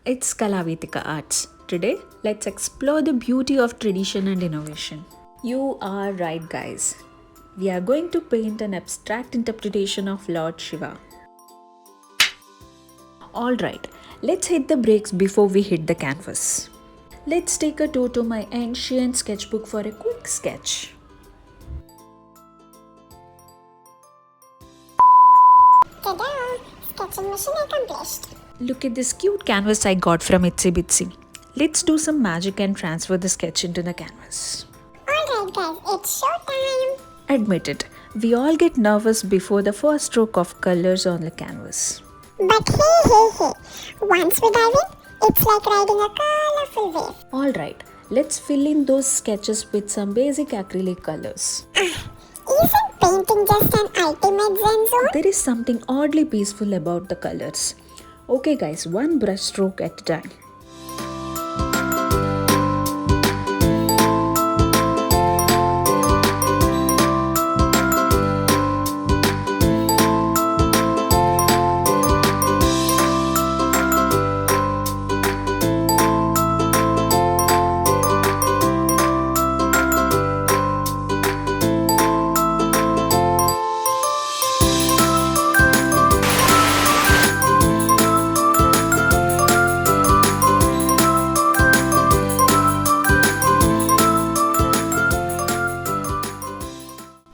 it's Kalaveethika Arts. Today, let's explore the beauty of tradition and innovation. You are right, guys. We are going to paint an abstract interpretation of Lord Shiva. Alright, let's hit the brakes before we hit the canvas. Let's take a tour to my ancient sketchbook for a quick sketch. Ta-da! Sketching mission accomplished. Look at this cute canvas I got from Itsy Bitsy. Let's do some magic and transfer the sketch into the canvas. Alright guys, it's showtime! Admit it, we all get nervous before the first stroke of colors on the canvas. But hey, once we dive in, it's like riding a colorful wave. Alright, let's fill in those sketches with some basic acrylic colors. Isn't painting just an ultimate zen zone? There is something oddly peaceful about the colors. Okay guys, one brush stroke at a time.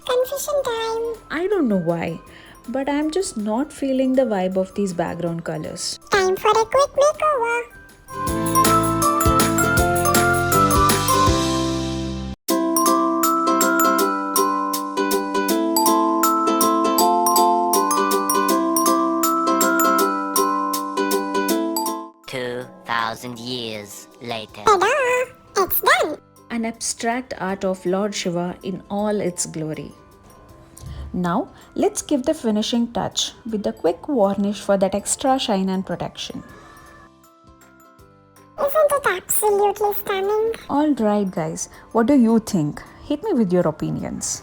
Confession time. I don't know why, but I'm just not feeling the vibe of these background colors. Time for a quick makeover. Years later. Ta-da! It's done. An abstract art of Lord Shiva in all its glory. Now, let's give the finishing touch with a quick varnish for that extra shine and protection. Isn't it absolutely stunning? Alright guys, what do you think? Hit me with your opinions.